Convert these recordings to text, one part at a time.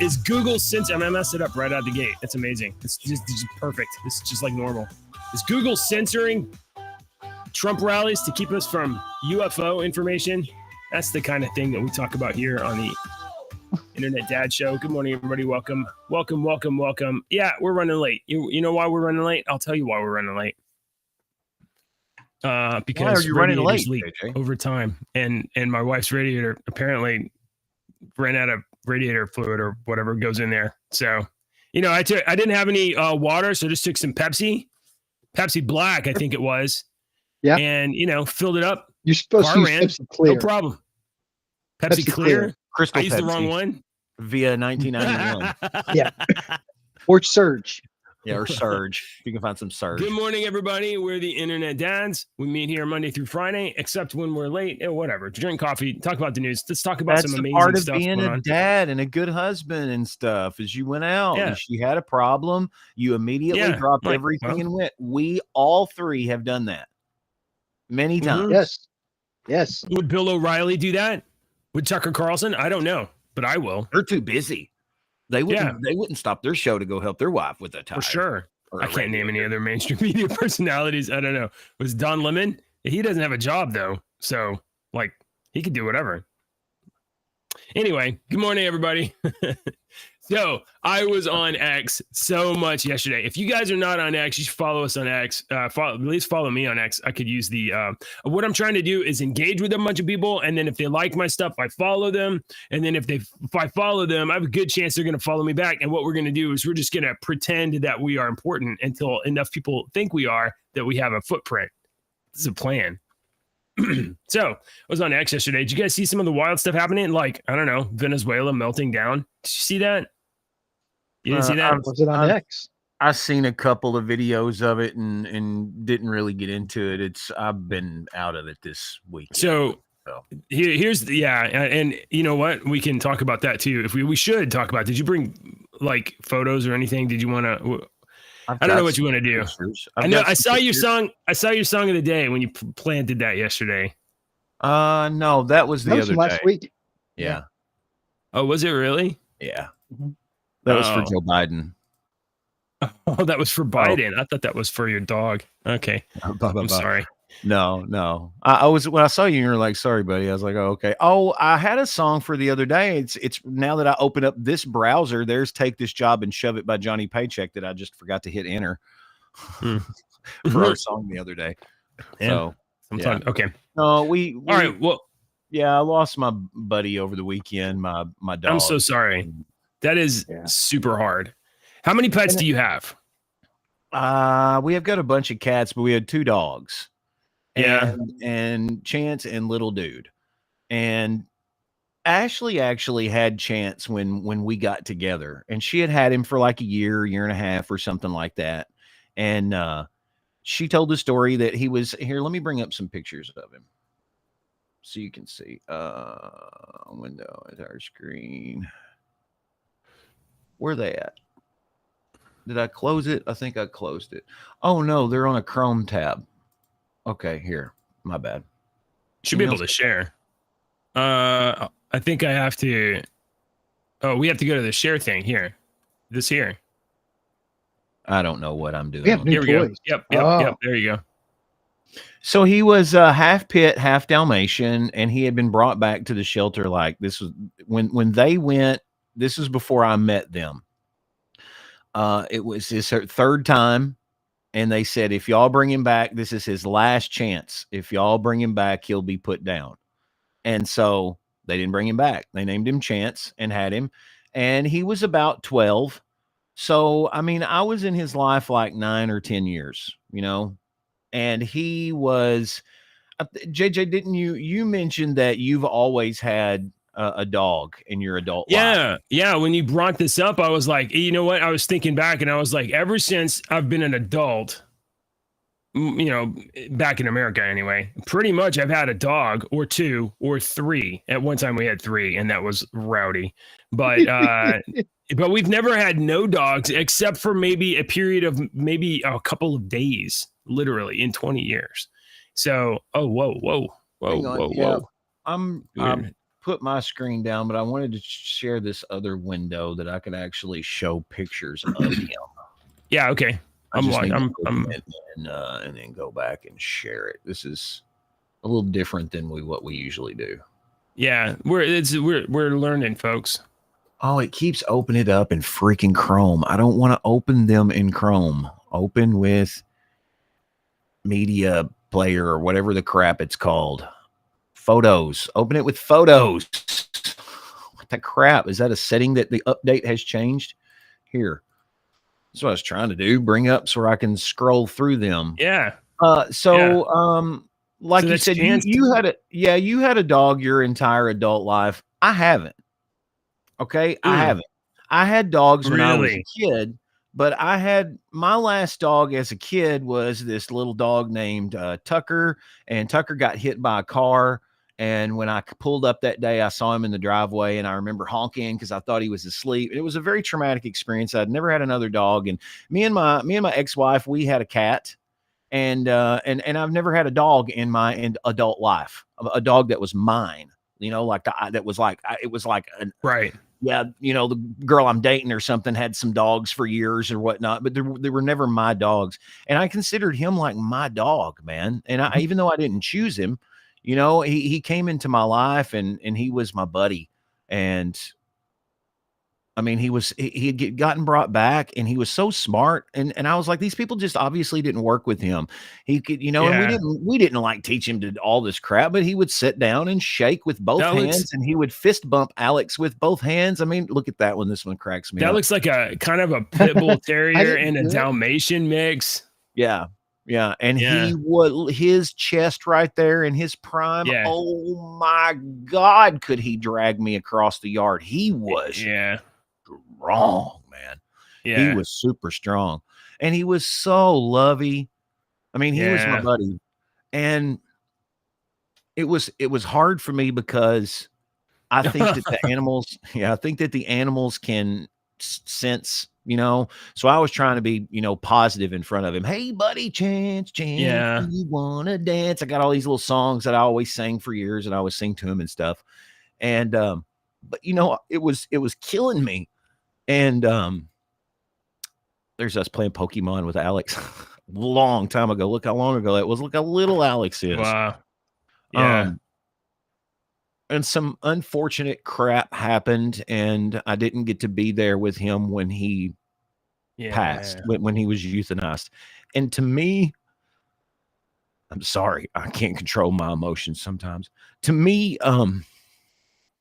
is Google censoring? I messed it up right out the gate. It's amazing. It's just perfect. It's just like normal. Is Google censoring Trump rallies to keep us from UFO information? That's the kind of thing that we talk about here on the Internet Dad Show. Good morning, everybody. Welcome. Yeah, we're running late. You know why we're running late? I'll tell you why we're running late. Because why are you running late over time, and my wife's radiator apparently ran out of radiator fluid or whatever goes in there. So, I didn't have any water, so I just took some Pepsi Black, I think it was. Yeah. And filled it up. You're supposed to use Pepsi Clear. No problem. Pepsi Clear. Crystal I used Pepsi. the wrong one. Via 1991. Yeah. Or Surge. Yeah, or Surge. You can find some Surge. Good morning, everybody. We're the Internet Dads. We meet here Monday through Friday, except when we're late. Whatever. Drink coffee. Talk about the news. Let's talk about some amazing part of stuff being a dad and a good husband and stuff. As you went out and she had a problem, you immediately dropped everything and went. We all three have done that many times. Yes. Would Bill O'Reilly do that? Would Tucker Carlson? I don't know, but I will. They're too busy. They wouldn't stop their show to go help their wife with a tire. For sure. I can't name any other mainstream media personalities. I don't know. Was Don Lemon? He doesn't have a job though. So he could do whatever. Anyway, good morning, everybody. So I was on X so much yesterday. If you guys are not on X, you should follow us on X. At least follow me on X. I could use the what I'm trying to do is engage with a bunch of people, and then if they like my stuff, I follow them. And then if I follow them, I have a good chance they're going to follow me back. And what we're going to do is we're just going to pretend that we are important until enough people think we are, that we have a footprint. This is a plan. So I was on X yesterday. Did you guys see some of the wild stuff happening? Like, I don't know, Venezuela melting down. Did you see that? You didn't see that? Was it on X? I've seen a couple of videos of it and didn't really get into it. I've been out of it this week. So here's the, and you know what? We can talk about that too. If we should talk about. Did you bring photos or anything? Did you want to? I don't know what you want to do. I saw your song. I saw your song of the day when you planted that yesterday. No, that was the other day. Last week. Yeah. Oh, was it really? Yeah. That was for Joe Biden. Oh, that was for Biden. I thought that was for your dog. Okay. I'm sorry. No. I was, when I saw you, you were like, sorry, buddy. I was like, oh, okay. Oh, I had a song for the other day. It's now that I open up this browser, there's Take This Job and Shove It by Johnny Paycheck that I just forgot to hit enter for our song the other day. Yeah. So, okay. No, all right. Well, yeah, I lost my buddy over the weekend. My dog. I'm so sorry. That is super hard. How many pets do you have? We have got a bunch of cats, but we had 2 dogs. And Chance and Little Dude. And Ashley actually had Chance when we got together, and she had him for like a year and a half or something like that. And she told the story that he was here. Let me bring up some pictures of him so you can see. Window at our screen. Where are they at? Did I close it? I think I closed it. Oh no, they're on a Chrome tab. Okay, here. My bad. Should be able to share. I think I have to. Oh, we have to go to the share thing here. This here. I don't know what I'm doing. Here we go. Yep. There you go. So he was half pit, half Dalmatian, and he had been brought back to the shelter. Like this was when they went. This was before I met them. It was his 3rd time. And they said, if y'all bring him back, this is his last chance. If y'all bring him back, he'll be put down. And so they didn't bring him back. They named him Chance and had him. And he was about 12. So, I mean, I was in his life like 9 or 10 years, and he was, JJ, didn't you mentioned that you've always had a dog in your adult life. Yeah. When you brought this up, I was like, you know what? I was thinking back and I was like, ever since I've been an adult, back in America anyway, pretty much I've had a dog or 2 or 3. At one time we had 3 and that was Rowdy. But but we've never had no dogs except for maybe a period of maybe a couple of days, literally in 20 years. So, whoa. I'm put my screen down, but I wanted to share this other window that I could actually show pictures of him. Yeah. Okay. I just need to open I'm it and then go back and share it. This is a little different than what we usually do. yeah. We're learning, folks. Oh, it keeps opening it up in freaking Chrome. I don't want to open them in Chrome. Open with media player or whatever the crap it's called. Photos. Open it with photos. What the crap? Is that a setting that the update has changed? Here. That's what I was trying to do. Bring up so I can scroll through them. Yeah. Like So you said, you had a dog your entire adult life. I haven't. Okay. I haven't. I had dogs when I was a kid, but I had my last dog as a kid was this little dog named Tucker, and Tucker got hit by a car. And when I pulled up that day, I saw him in the driveway, and I remember honking because I thought he was asleep. It was a very traumatic experience. I'd never had another dog, and me and my ex-wife, we had a cat, and I've never had a dog in my adult life, a dog that was mine. You know, like that was like it was like right. Yeah, you know, the girl I'm dating or something had some dogs for years or whatnot, but they were never my dogs, and I considered him like my dog, man. And even though I didn't choose him. You know, he came into my life and he was my buddy. And I mean, he had gotten brought back, and he was so smart. And I was like, these people just obviously didn't work with him. He could, you know, and we didn't like teach him to all this crap, but he would sit down and shake with both hands, and he would fist bump Alex with both hands. I mean, look at that one. This one cracks me up. That looks like a kind of a pit bull terrier and a Dalmatian mix. Yeah. Yeah, and his chest right there in his prime. Yeah. Oh my God, could he drag me across the yard? He was strong, man. Yeah, he was super strong, and he was so lovey. I mean, he was my buddy, and it was hard for me because I think that the animals. Yeah, I think that the animals can sense. You know, so I was trying to be, you know, positive in front of him. Hey, buddy, Chance, do you want to dance? I got all these little songs that I always sang for years, and I always sing to him and stuff. And, but you know, it was killing me. And, there's us playing Pokemon with Alex long time ago. Look how long ago that was. Look how little Alex is. Wow. Yeah. And some unfortunate crap happened, and I didn't get to be there with him when he passed, when he was euthanized. And to me, I'm sorry, I can't control my emotions sometimes. To me,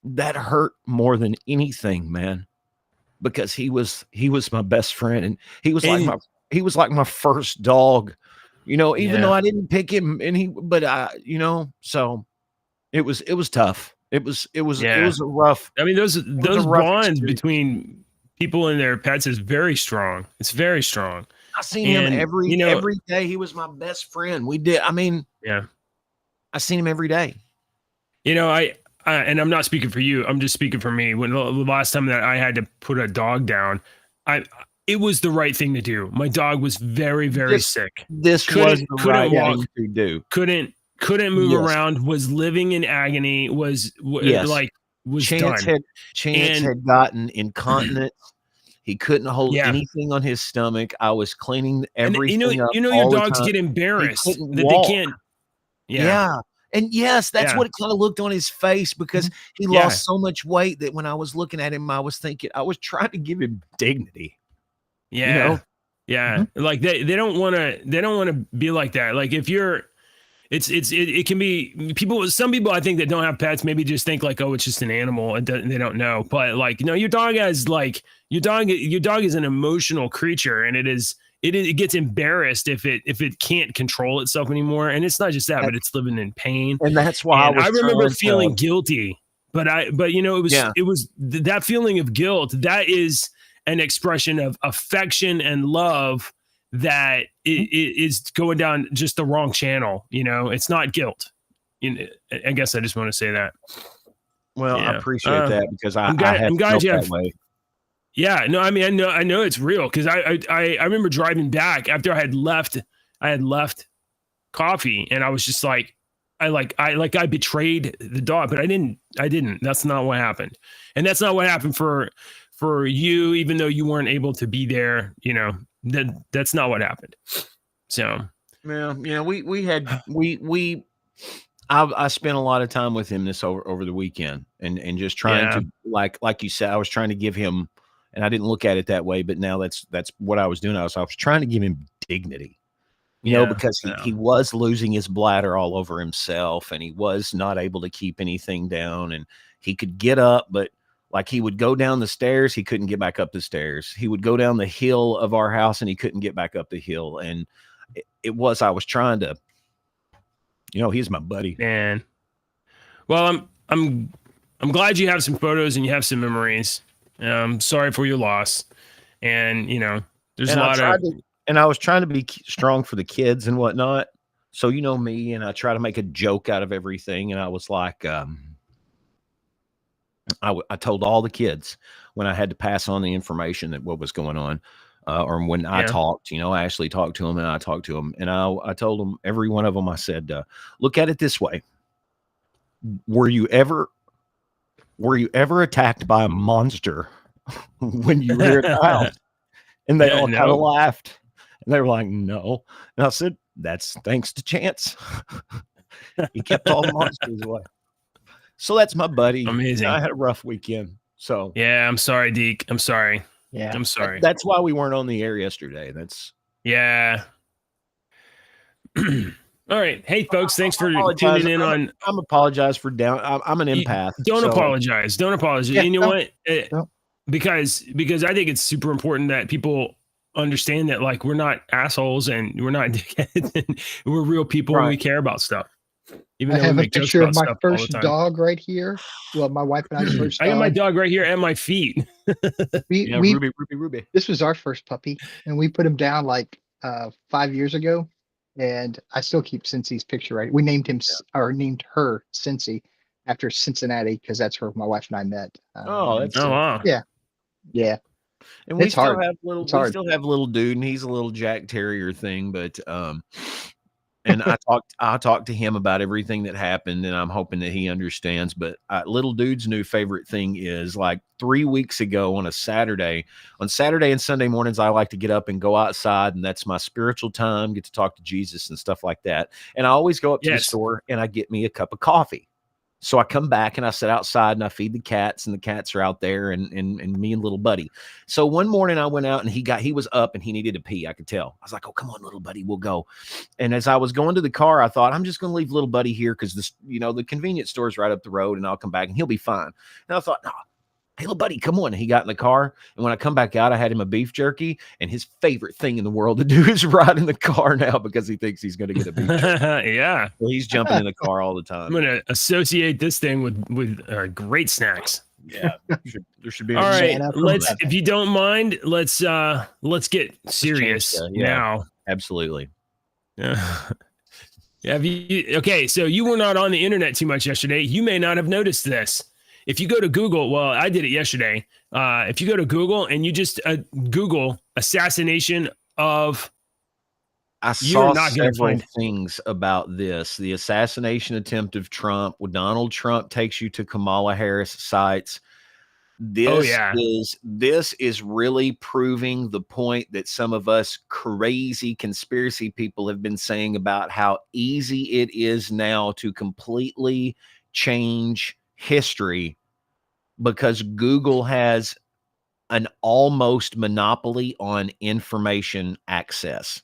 that hurt more than anything, man, because he was my best friend, and he was like my first dog, you know, even though I didn't pick him, you know, so it was tough. It was a rough. I mean, those bonds between people and their pets is very strong. It's very strong. I seen him every day. He was my best friend. I seen him every day. You know, and I'm not speaking for you. I'm just speaking for me. When the last time that I had to put a dog down, it was the right thing to do. My dog was very, very sick. Couldn't walk. Couldn't move around, was living in agony, was Chance done. Chance had gotten incontinence. He couldn't hold anything on his stomach. I was cleaning everything up. You know, your dogs get embarrassed that they can't. Yeah. And yes, that's what it kind of looked on his face, because he lost so much weight that when I was looking at him, I was thinking, I was trying to give him dignity. Yeah. You know? Yeah. Like they don't want to be like that. Like if you're, it can be some people I think that don't have pets maybe just think like, oh, it's just an animal, and they don't know. But like, you know, your dog is an emotional creature, and it gets embarrassed if it can't control itself anymore. And it's not just that, but it's living in pain. And that's why I remember feeling guilty, but you know, it was that feeling of guilt. That is an expression of affection and love that is going down just the wrong channel. You know, it's not guilt. I guess I just want to say that. Well, I appreciate that, because I'm glad you have. Way. Yeah, no, I mean, I know it's real, because I remember driving back after I had left coffee, and I was just like, I betrayed the dog, but I didn't. That's not what happened. And that's not what happened for you, even though you weren't able to be there, that's not what happened. So, yeah, I spent a lot of time with him over the weekend and just trying to, like you said, I was trying to give him, and I didn't look at it that way, but now that's what I was doing. I was trying to give him dignity, because he was losing his bladder all over himself, and he was not able to keep anything down, and he could get up, but like he would go down the stairs, he couldn't get back up the stairs. He would go down the hill of our house and he couldn't get back up the hill. And I was trying to, he's my buddy. Man. Well, I'm glad you have some photos and you have some memories. Sorry for your loss. And, there's a lot of. And I was trying to be strong for the kids and whatnot. So, me, and I try to make a joke out of everything. And I was like, I told all the kids when I had to pass on the information that what was going on, or when I talked, Ashley talked to them and I talked to them, and I told them, every one of them, I said, look at it this way. Were you ever attacked by a monster when you were in the house? And they all kind of laughed, and they were like, no. And I said, that's thanks to Chance. He kept all the monsters away. So that's my buddy. Amazing. I had a rough weekend. So yeah, I'm sorry, Deke. I'm sorry. Yeah, I'm sorry. That's why we weren't on the air yesterday. Yeah. All right. Hey, folks, thanks for tuning in on. I'm apologize for down. I'm an empath. Don't apologize. Don't apologize. Yeah, you know what? Because I think it's super important that people understand that, like, we're not assholes and we're not dickheads, and we're real people and we care about stuff. Even I have a picture of my first dog right here. Well, my wife and I's first dog. I got my dog right here at my feet. Ruby. This was our first puppy, and we put him down like 5 years ago, and I still keep Cincy's picture right. We named him named her Cincy after Cincinnati because that's where my wife and I met. Wow. Yeah. And we still have little dude, and he's a little Jack Terrier thing, but and I talked to him about everything that happened, and I'm hoping that he understands. But little dude's new favorite thing is, like, 3 weeks ago on Saturday and Sunday mornings, I like to get up and go outside, and that's my spiritual time, get to talk to Jesus and stuff like that. And I always go up to the store and I get me a cup of coffee. So I come back and I sit outside and I feed the cats, and the cats are out there, and me and little buddy. So one morning I went out and he was up and he needed to pee. I could tell. I was like, oh, come on, little buddy, we'll go. And as I was going to the car, I thought, I'm just going to leave little buddy here because this, the convenience store is right up the road, and I'll come back and he'll be fine. And I thought, no. Hey, little buddy, come on. And he got in the car. And when I come back out, I had him a beef jerky. And his favorite thing in the world to do is ride in the car now because he thinks he's going to get a beef jerky. Yeah. So he's jumping in the car all the time. I'm going to associate this thing with great snacks. Yeah. There should be. All right. If you don't mind, let's get serious now. Absolutely. Yeah. Okay. So you were not on the internet too much yesterday. You may not have noticed this. If you go to Google, well, I did it yesterday. If you go to Google and you just Google assassination of, I saw several things about this. The assassination attempt of Trump, when Donald Trump takes you to Kamala Harris sites. This is really proving the point that some of us crazy conspiracy people have been saying about how easy it is now to completely change history because Google has an almost monopoly on information access.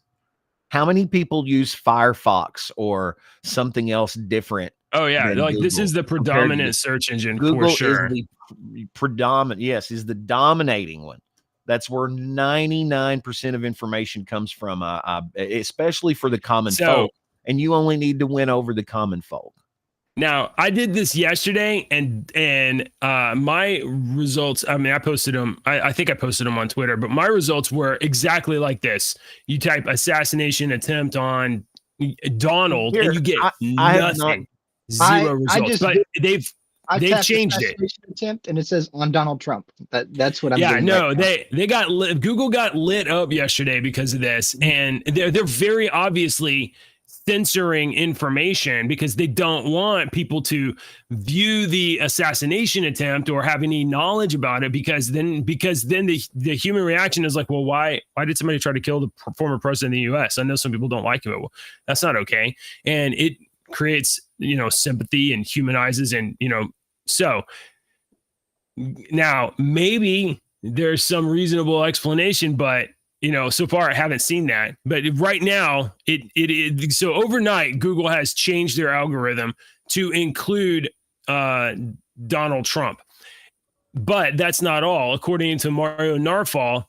How many people use Firefox or something else different? Oh yeah, like Google? This is the predominant search engine. Google for sure. Is the predominant, is the dominating one. That's where 99% of information comes from, especially for the common folk. And you only need to win over the common folk. Now, I did this yesterday, and my results, I mean, I posted them. I think I posted them on Twitter, but my results were exactly like this. You type assassination attempt on Donald, and you get nothing. Zero results. But they've changed it. Attempt, and it says on Donald Trump. That's what I'm doing. Yeah, no, they got lit. Google got lit up yesterday because of this, and they're very obviously censoring information because they don't want people to view the assassination attempt or have any knowledge about it, because then the human reaction is like, well, why did somebody try to kill the former president of the US? I know some people don't like him, but well, that's not okay. And it creates, sympathy and humanizes, and so now maybe there's some reasonable explanation, but so far I haven't seen that. But right now, so overnight, Google has changed their algorithm to include Donald Trump. But that's not all. According to Mario Narfall,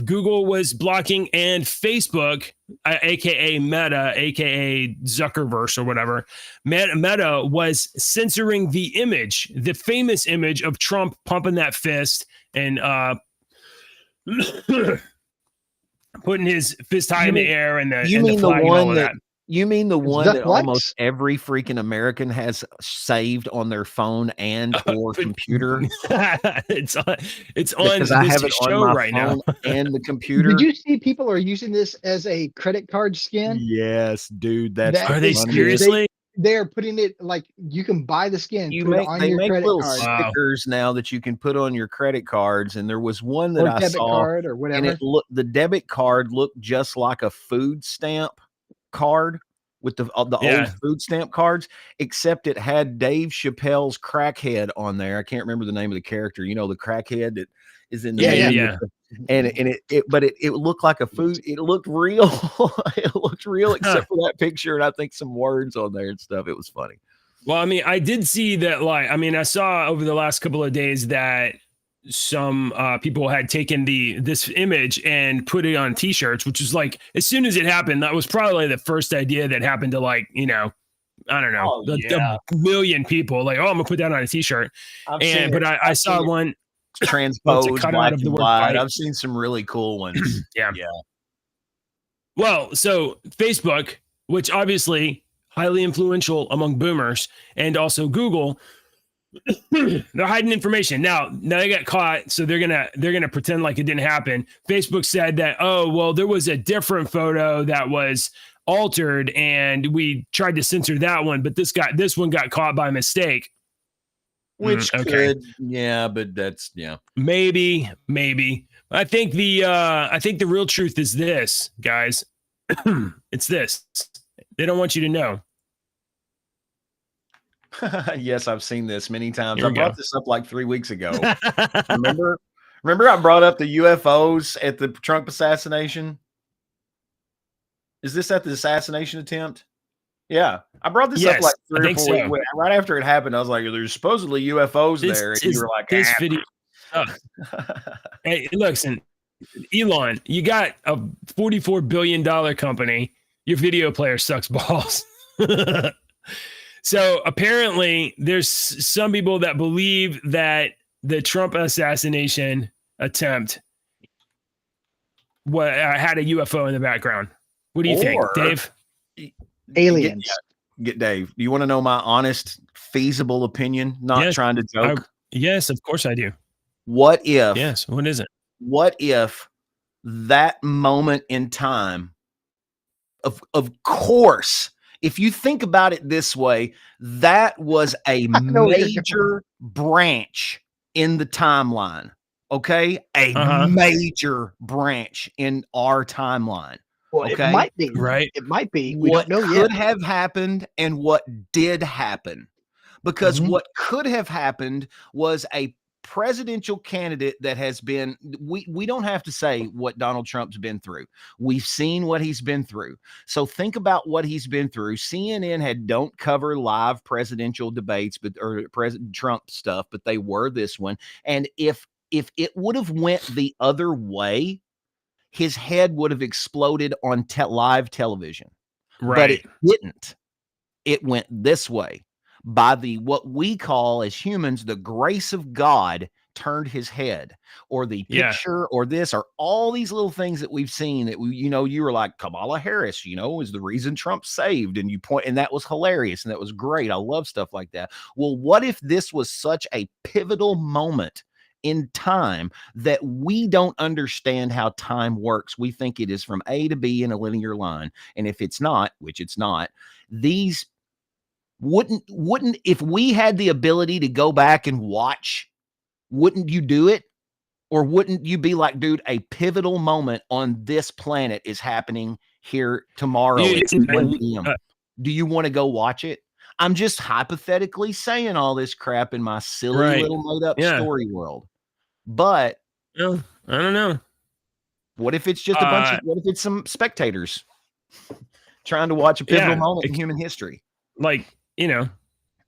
Google was blocking, and Facebook, aka Meta, aka Zuckerverse or whatever, Meta was censoring the image, the famous image of Trump pumping that fist and putting his fist high in the air and the flag and all of that. You mean the one that almost every freaking American has saved on their phone and or computer? It's on because I have it on my right phone now and the computer. Did you see people are using this as a credit card skin? Yes, dude. Are they seriously? They're putting it like you can buy the skin. They make little stickers now that you can put on your credit cards. And there was one that I saw, card or whatever. And the debit card looked just like a food stamp card with the old food stamp cards, except it had Dave Chappelle's crackhead on there. I can't remember the name of the character. The crackhead that is in the it looked like a food. It looked real. It looked real, except for that picture, and I think some words on there and stuff. It was funny. Well, I mean, I did see that. I saw over the last couple of days that some people had taken this image and put it on T-shirts, which is like, as soon as it happened, that was probably the first idea that happened to I don't know, a million people. Like, oh, I'm gonna put that on a T-shirt. I saw one transposed black and white. I've seen some really cool ones. Yeah. Well, so Facebook, which obviously highly influential among boomers, and also Google, they're hiding information. Now they got caught, so they're gonna pretend like it didn't happen. Facebook said that, oh well, there was a different photo that was altered, and we tried to censor that one, but this one got caught by mistake. Which could, but that's maybe. I think the real truth is this, guys. It's this. They don't want you to know. Yes, I've seen this many times. I brought this up like 3 weeks ago. Remember I brought up the UFOs at the Trump assassination? Is this at the assassination attempt? Yeah. I brought this up like 3 or 4 weeks. Right after it happened, I was like, there's supposedly UFOs there. And you were like, this video. Hey, listen, Elon, you got a $44 billion company. Your video player sucks balls. So apparently there's some people that believe that the Trump assassination attempt had a UFO in the background. What do you think, Dave? Aliens. Get Dave. Do you want to know my honest, feasible opinion? Not trying to joke. Yes, of course I do. What if? Yes. What is it? What if that moment in time, of course, if you think about it this way, that was a major branch in the timeline. Okay. A major branch in our timeline. Well, okay? It might be. Right. It might be. We don't know could have happened and what did happen. Because what could have happened was a presidential candidate that has been, we don't have to say what Donald Trump's been through. We've seen what he's been through. So think about what he's been through. CNN don't cover live presidential debates, or President Trump stuff, but they were this one. And if it would have went the other way, his head would have exploded on live television. Right. But it didn't. It went this way. By what we call as humans, the grace of God turned his head, or the picture, or this, or all these little things that we've seen that you were like, Kamala Harris, is the reason Trump saved, and you point, and that was hilarious, and that was great. I love stuff like that. Well, what if this was such a pivotal moment in time that we don't understand how time works. We think it is from A to B in a linear line. And if it's not, which it's not, these wouldn't if we had the ability to go back and watch, wouldn't you do it? Or wouldn't you be like, dude, a pivotal moment on this planet is happening here tomorrow at 1 p.m. Do you want to go watch it? I'm just hypothetically saying all this crap in my silly little made up story world. But I don't know. What if it's just what if it's some spectators trying to watch a pivotal moment in human history? Like, you know,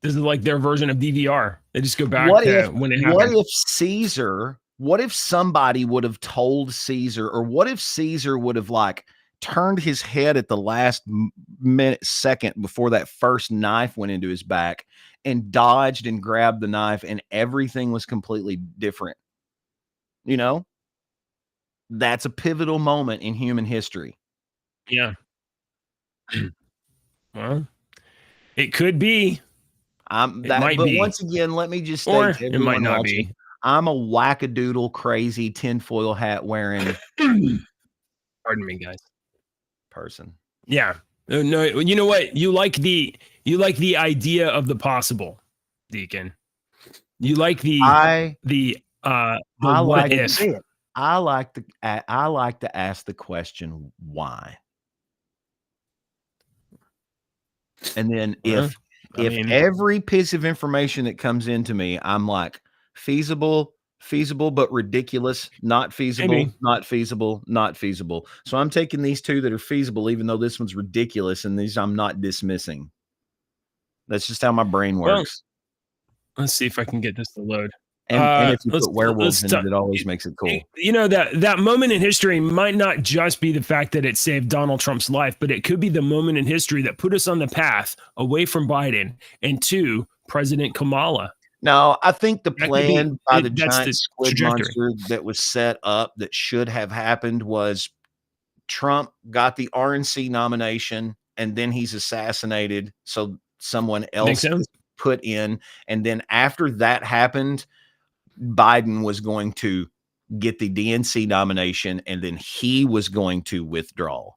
this is like their version of DVR. They just go back to when it happened. What if somebody would have told Caesar, or what if Caesar would have like turned his head at the last second before that first knife went into his back and dodged and grabbed the knife and everything was completely different? You know, that's a pivotal moment in human history. Yeah. Well, it could be. Once again, let me just state to it might not be. I'm a wackadoodle, crazy tinfoil hat wearing. Pardon me, guys. Person. Yeah. No. You know what? You like the idea of the possible, Deacon. You like the what if. I like to ask the question why. And then if every piece of information that comes into me, I'm like, feasible, but ridiculous, not feasible, Maybe. not feasible, not feasible. So I'm taking these two that are feasible, even though this one's ridiculous, and these I'm not dismissing. That's just how my brain works. Well, let's see if I can get this to load. And if you put werewolves in it always makes it cool. You know, that moment in history might not just be the fact that it saved Donald Trump's life, but it could be the moment in history that put us on the path away from Biden and to President Kamala. No, I think the plan by the giant squid monster that was set up that should have happened was Trump got the RNC nomination and then he's assassinated. So someone else put in. And then after that happened, Biden was going to get the DNC nomination and then he was going to withdraw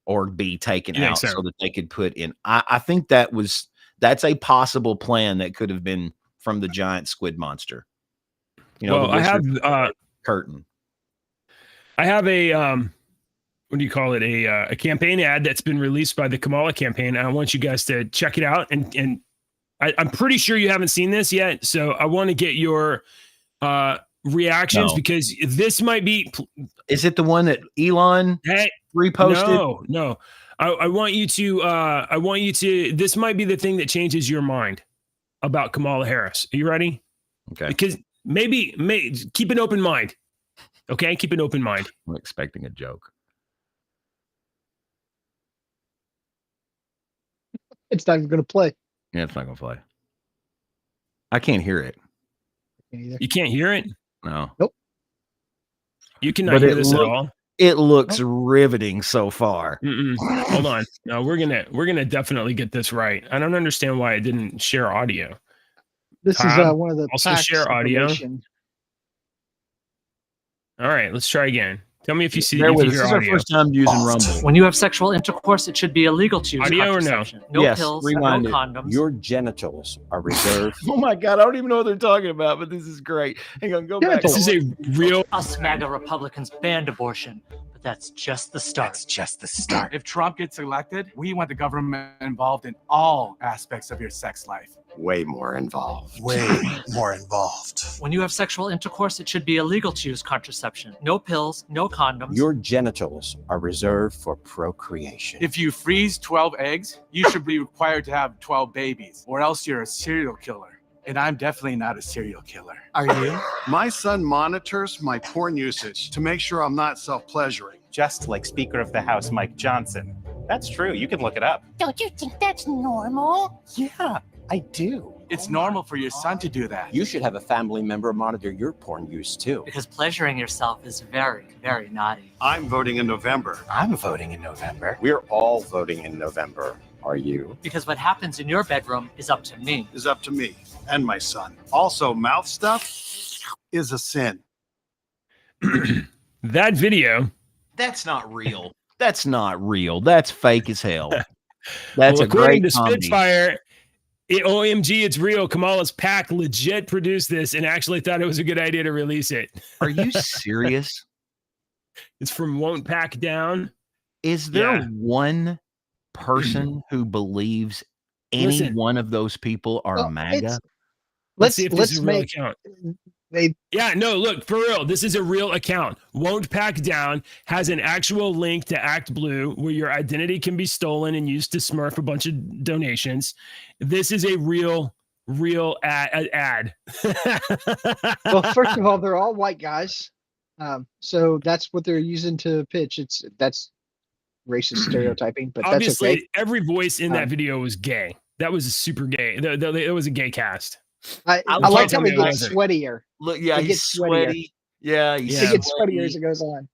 or be taken out so that they could put in. I think that's a possible plan that could have been from the giant squid monster. You know, I have curtain. I have a what do you call it? A campaign ad that's been released by the Kamala campaign. And I want you guys to check it out. And I'm pretty sure you haven't seen this yet. So I want to get your reactions because this might be. Is it the one that Elon reposted? No. I want you to. This might be the thing that changes your mind about Kamala Harris. Are you ready? Okay. Because maybe keep an open mind. Okay, keep an open mind. I'm expecting a joke. It's not even going to play. Yeah, it's not going to play. I can't hear it. You can't hear it? No. Nope. You cannot hear this at all. It looks riveting so far. Hold on. No, we're gonna definitely get this right. I don't understand why it didn't share audio. This is one of the also share audio. All right, let's try again. Tell me if you see if you hear this is audio. Our first time using Rumble. When you have sexual intercourse, it should be illegal to use audio or no? No pills, no condoms. Your genitals are reserved. Oh my God, I don't even know what they're talking about, but this is great. Hang on, go back. This is a real. Us MAGA Republicans banned abortion, but that's just the start. That's just the start. If Trump gets elected, we want the government involved in all aspects of your sex life. Way more involved. Way more involved. When you have sexual intercourse, it should be illegal to use contraception. No pills, no condoms. Your genitals are reserved for procreation. If you freeze 12 eggs, you should be required to have 12 babies, or else you're a serial killer. And I'm definitely not a serial killer. Are you? My son monitors my porn usage to make sure I'm not self-pleasuring. Just like Speaker of the House Mike Johnson. That's true. You can look it up. Don't you think that's normal? Yeah, I do. It's normal for your son to do that. You should have a family member monitor your porn use too. Because pleasuring yourself is very, very naughty. I'm voting in November. I'm voting in November. We're all voting in November. Are you? Because what happens in your bedroom is up to me. Is up to me and my son. Also, mouth stuff. is a sin. That video. That's not real. That's not real. That's fake as hell. That's a according great to comedy. Spitfire, OMG, it's real. Kamala's PAC legit produced this and actually thought it was a good idea to release it. Are you serious? It's from Won't Pack Down. Is there one person who believes any one of those people are MAGA? Let's see if this is a real account. Look, for real, this is a real account. Won't Pack Down has an actual link to Act Blue where your identity can be stolen and used to smurf a bunch of donations. This is a real ad. Well, first of all, they're all white guys. So that's what they're using to pitch. That's racist stereotyping, but obviously that's okay. Every voice in that video was gay. That was a super gay. It was a gay cast. I like how they get sweatier. Look, yeah, he's sweaty. Yeah, he gets sweatier as it goes on.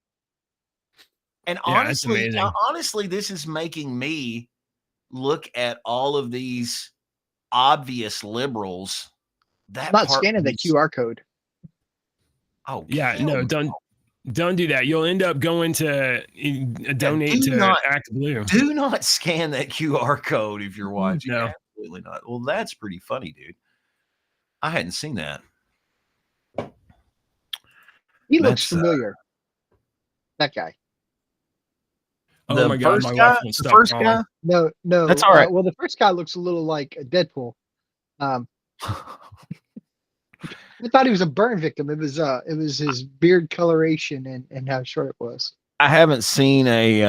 And honestly, this is making me look at all of these obvious liberals. I'm not scanning the QR code. Oh yeah, no, don't do that. You'll end up going to donate to Act Blue. Do not scan that QR code if you're watching. No. Absolutely not. Well, that's pretty funny, dude. I hadn't seen that. He looks familiar. That guy. Oh my God, my wife won't stop first calling. guy? No. That's all right. Well, the first guy looks a little like Deadpool. I thought he was a burn victim. It was his beard coloration and how short it was. I haven't seen any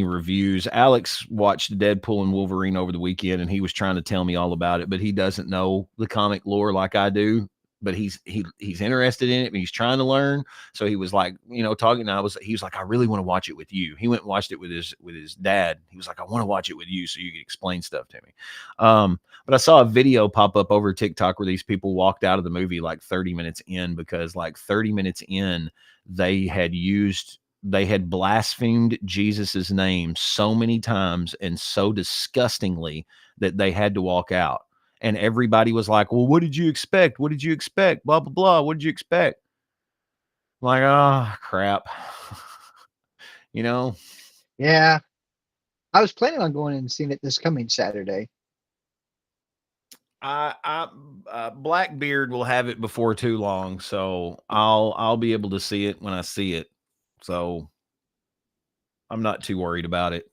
reviews. Alex watched Deadpool and Wolverine over the weekend, and he was trying to tell me all about it, but he doesn't know the comic lore like I do. But he's interested in it, and he's trying to learn. So he was like, talking. He was like, I really want to watch it with you. He went and watched it with his dad. He was like, I want to watch it with you so you can explain stuff to me. But I saw a video pop up over TikTok where these people walked out of the movie like 30 minutes in because like 30 minutes in, they had blasphemed Jesus's name so many times and so disgustingly that they had to walk out. And everybody was like, well, what did you expect? What did you expect? Blah, blah, blah. What did you expect? I'm like, oh, crap. Yeah. I was planning on going and seeing it this coming Saturday. Blackbeard will have it before too long, so I'll be able to see it when I see it. So I'm not too worried about it.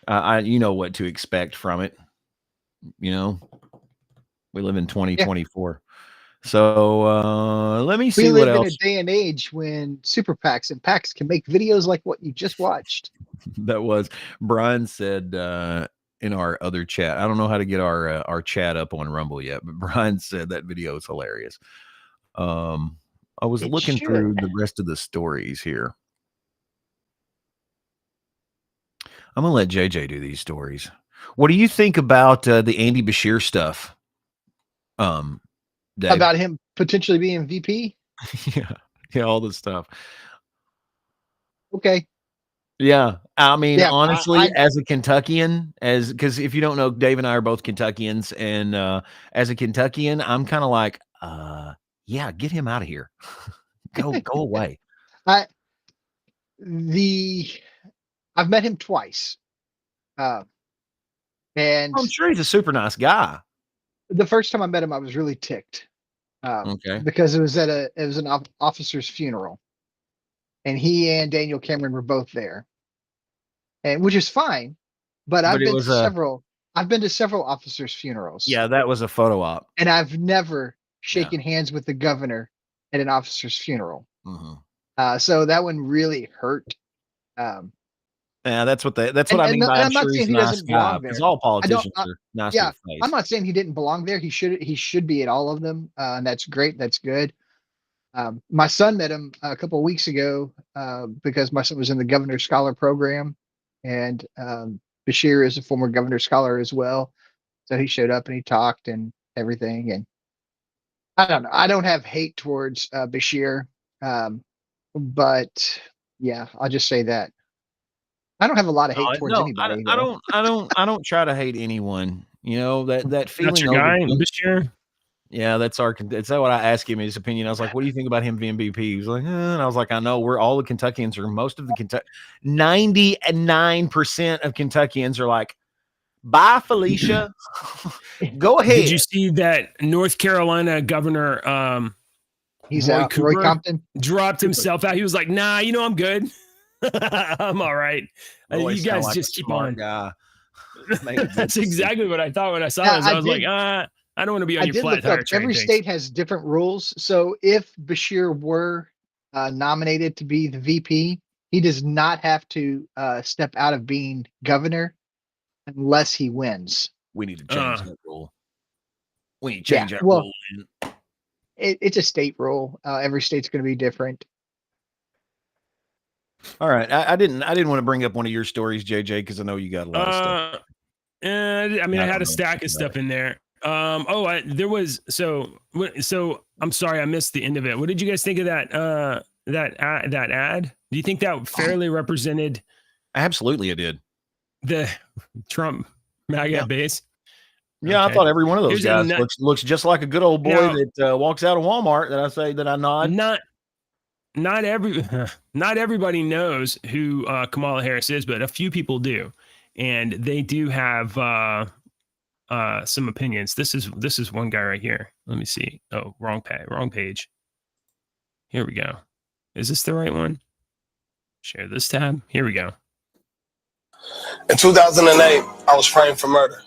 You know what to expect from it. We live in 2024. Yeah. So let me see what else. We live in a day and age when super PACs and PACs can make videos like what you just watched. That was Brian said in our other chat. I don't know how to get our chat up on Rumble yet, but Brian said that video is hilarious. I was looking through the rest of the stories here. I'm gonna let JJ do these stories. What do you think about the Andy Bashir stuff? Dave? About him potentially being VP? yeah, all this stuff. Okay. Yeah, I mean, honestly, as a Kentuckian, because if you don't know, Dave and I are both Kentuckians, and as a Kentuckian, I'm kind of like, yeah, get him out of here, go away. I've met him twice, and I'm sure he's a super nice guy. The first time I met him, I was really ticked. Okay. Because it was an officer's funeral, and he and Daniel Cameron were both there, and which is fine. But I've been to several officers' funerals. Yeah, that was a photo op, and I've never shaken hands with the governor at an officer's funeral. Mm-hmm. So that one really hurt. Yeah, that's what I mean by I'm sure he's a nice guy, because all politicians are nice to the face. I'm not saying he didn't belong there. He should be at all of them, and that's great. That's good. My son met him a couple of weeks ago because my son was in the Governor Scholar program, and Bashir is a former Governor Scholar as well. So he showed up and he talked and everything. And I don't know. I don't have hate towards Bashir, but yeah, I'll just say that. I don't have a lot of hate towards anybody. I don't try to hate anyone. That feeling. That's your guy, Bashir. Yeah, that's what I asked him his opinion. I was like, "What do you think about him being VP?" He was like, and I was like, "I know we're all the Kentuckians or most of the 99% of Kentuckians are like, bye, Felicia, go ahead." Did you see that North Carolina governor? He's Roy out. Cooper Roy Compton dropped himself out. He was like, "Nah, I'm good. I'm all right." You guys like just keep smart on. Guy. That's exactly what I thought when I saw Yeah, this. I was like, I don't want to be on I your did flat look tire up. train. Every Thanks. state has different rules. So if Bashir were nominated to be the VP, he does not have to step out of being governor unless he wins. We need to change that rule. We need to Yeah, change that well, rule. it's a state rule. Every state's going to be different. All right, I didn't want to bring up one of your stories, JJ, because I know you got a lot of stuff. I mean, I had a stack of stuff in there. There was so I'm sorry I missed the end of it. What did you guys think of that ad? Do you think that fairly represented? Absolutely, it did. The Trump MAGA base. Yeah, Okay. I thought every one of those guys looks just like a good old boy that walks out of Walmart. That I nod. Not everybody knows who Kamala Harris is, but a few people do, and they do have some opinions. This is one guy right here. Let me see. Oh, wrong page. Here we go. Is this the right one? Share this tab. Here we go. In 2008, I was framed for murder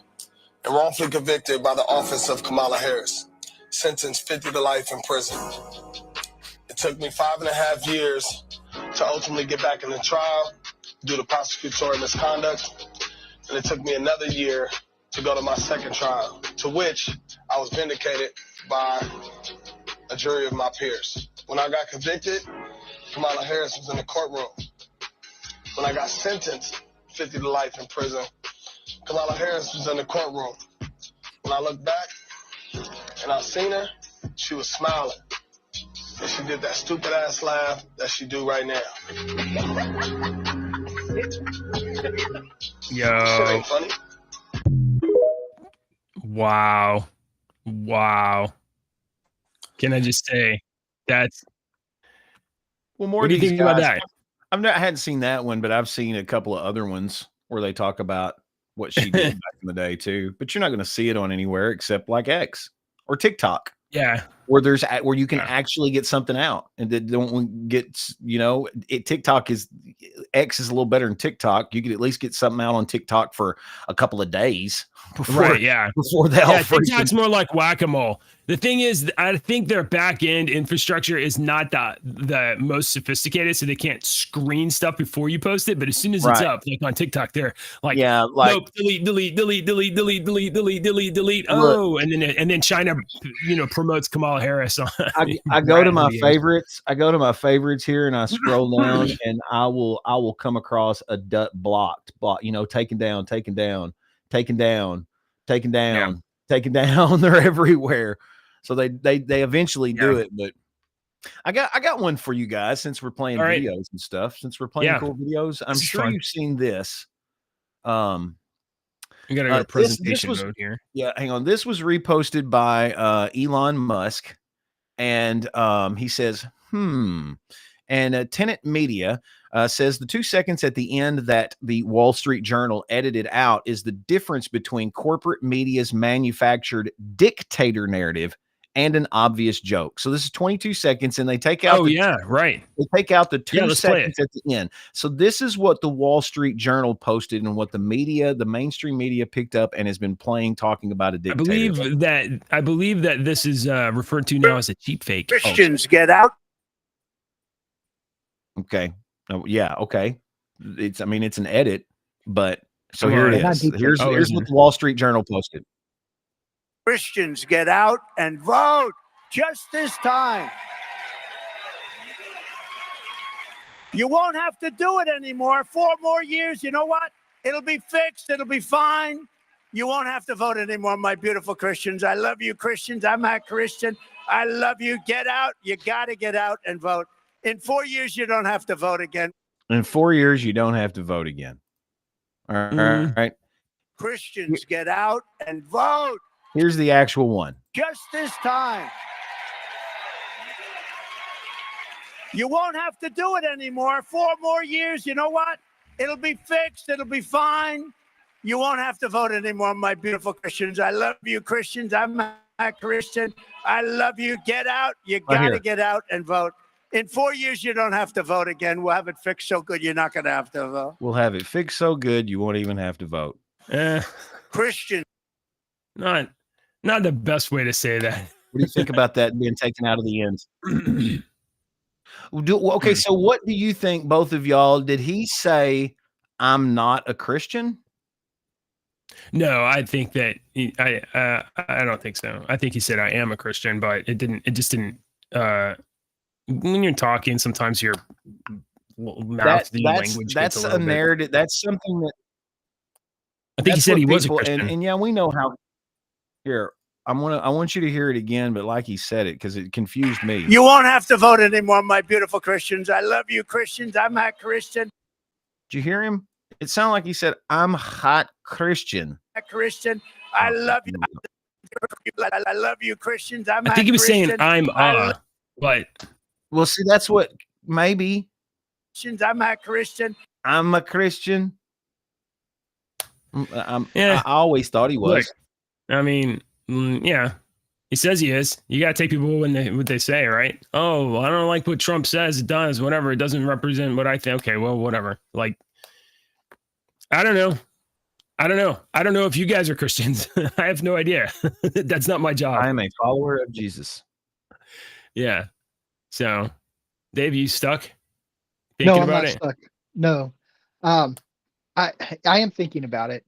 and wrongfully convicted by the office of Kamala Harris, sentenced 50 to life in prison. It took me 5.5 years to ultimately get back in the trial due to prosecutorial misconduct, and it took me another year to go to my second trial, to which I was vindicated by a jury of my peers. When I got convicted, Kamala Harris was in the courtroom. When I got sentenced 50 to life in prison, Kamala Harris was in the courtroom. When I look back and I seen her, she was smiling. And she did that stupid ass laugh that she do right now. Yo. Shit ain't funny. Wow. Can I just say that's more? What do you think about that? I hadn't seen that one, but I've seen a couple of other ones where they talk about what she did back in the day too. But you're not going to see it on anywhere except like X or TikTok. Yeah. Where you can actually get something out and that don't get, TikTok X is a little better than TikTok. You could at least get something out on TikTok for a couple of days before TikTok's more like whack-a-mole. The thing is, I think their back end infrastructure is not the most sophisticated, so they can't screen stuff before you post it. But as soon as it's up, like on TikTok, they're like, nope, delete. Oh, and then China, promotes Kamala Harris on. I go to my favorites. I go to my favorites here, and I scroll down, and I will come across a blocked, taken down. They're everywhere. So they eventually do it, but I got one for you guys since we're playing videos and stuff. Since we're playing cool videos, I'm sure you've seen this. You gotta go to presentation mode here. Yeah, hang on. This was reposted by Elon Musk, and he says, And Tenet Media says the 2 seconds at the end that the Wall Street Journal edited out is the difference between corporate media's manufactured dictator narrative and an obvious joke. So this is 22 seconds, and they take out. They take out the 2 seconds at the end. So this is what the Wall Street Journal posted and what the mainstream media picked up and has been playing, talking about a dictator. I believe that this is referred to now as a cheap fake. Christians get out. Okay. Oh, yeah. Okay. It's an edit, but so here it is. Here's what the Wall Street Journal posted. Christians get out and vote just this time. You won't have to do it anymore. 4 more years. You know what? It'll be fixed. It'll be fine. You won't have to vote anymore, my beautiful Christians. I love you, Christians. I'm a Christian. I love you. Get out. You got to get out and vote. In 4 years, you don't have to vote again. In 4 years, you don't have to vote again. All right. Christians get out and vote. Here's the actual one. just this time. You won't have to do it anymore. 4 more years, you know what? It'll be fixed. It'll be fine. You won't have to vote anymore, my beautiful Christians. I love you, Christians. I'm a Christian. I love you. Get out. You got to get out and vote. In 4 years, you don't have to vote again. We'll have it fixed so good you're not going to have to vote. We'll have it fixed so good you won't even have to vote. Christian. Not the best way to say that. What do you think about that being taken out of the ends? Okay, so what do you think, both of y'all? Did he say, I'm not a Christian? No, I think that I don't think so. I think he said I am a Christian, but it just didn't. When you're talking, sometimes your mouth language. That's a narrative. That's something that I think he said he was a Christian. And yeah, we know how. Here, I want you to hear it again, but like he said it, because it confused me. You won't have to vote anymore, my beautiful Christians. I love you, Christians. I'm a Christian. Did you hear him? It sounded like he said, I'm hot Christian. A Christian. I love you. I love you, Christians. I think he was saying I'm but well, see, that's what maybe. I'm a Christian. I'm a Christian. I always thought he was. Look, I mean, yeah, he says he is. You got to take people what they say, right? Oh, I don't like what Trump says. It does, whatever. It doesn't represent what I think. Okay, well, whatever. Like, I don't know. I don't know if you guys are Christians. I have no idea. That's not my job. I am a follower of Jesus. Yeah. So, Dave, you stuck? No, I'm not stuck. No. I am thinking about it.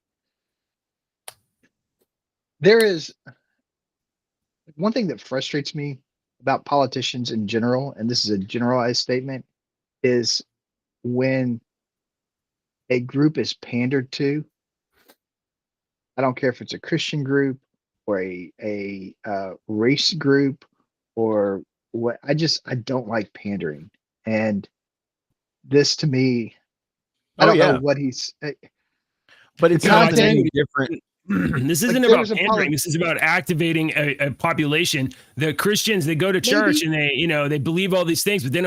There is one thing that frustrates me about politicians in general, and this is a generalized statement, is when a group is pandered to. I don't care if it's a Christian group or a race group or what. I don't like pandering, and this to me, I don't know what he's. But it's not any different. This isn't about pandering. This is about activating a population. The Christians, they go to church and they believe all these things, but they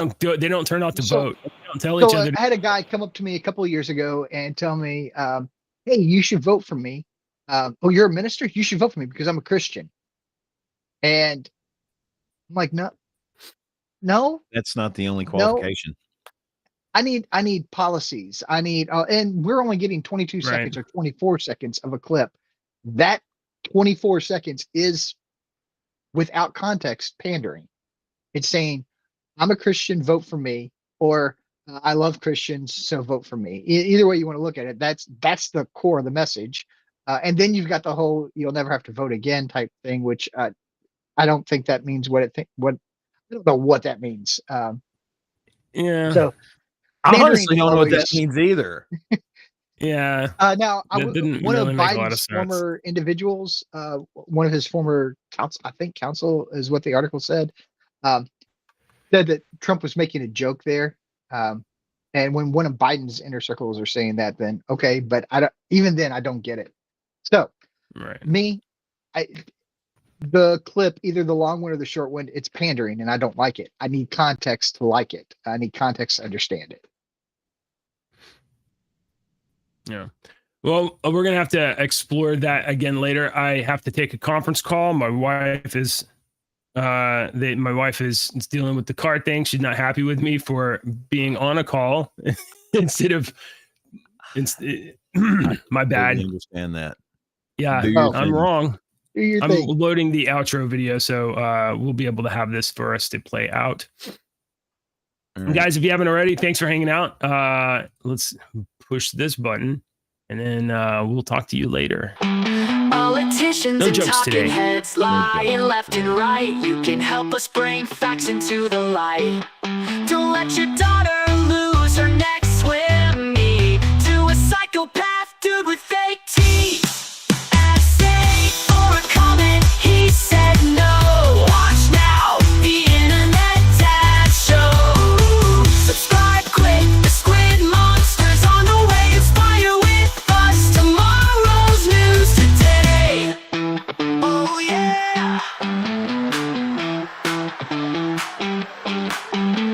don't turn out to vote. They don't tell each other. I had a guy come up to me a couple of years ago and tell me, "Hey, you should vote for me. Oh, you're a minister? You should vote for me because I'm a Christian." And I'm like, no. That's not the only qualification. No. I need policies. I need, and we're only getting 22 seconds or 24 seconds of a clip. That 24 seconds is without context pandering. It's saying, I'm a Christian, vote for me, or I love Christians, so vote for me. Either way you want to look at it, that's the core of the message. And then you've got the whole "you'll never have to vote again" type thing, which I don't think that means what I don't know what that means. Yeah. So I honestly don't know what that means either. Yeah. Now, one of Biden's former individuals, one of his former counsel is what the article said, said that Trump was making a joke there. And when one of Biden's inner circles are saying that, then okay, but I don't get it. So the clip, either the long one or the short one, it's pandering and I don't like it. I need context to like it. I need context to understand it. Yeah. Well, we're going to have to explore that again later. I have to take a conference call. My wife is dealing with the car thing. She's not happy with me for being on a call instead of my bad. I understand that. Yeah, I'm wrong. I'm loading the outro video, so we'll be able to have this for us to play out. Right. Guys, if you haven't already, thanks for hanging out. Let's push this button, and then we'll talk to you later. Politicians no and jokes talking today. heads lying left and right. You can help us bring facts into the light. Don't let your daughter lose her next swim meet to a psychopath dude with fake teeth. light.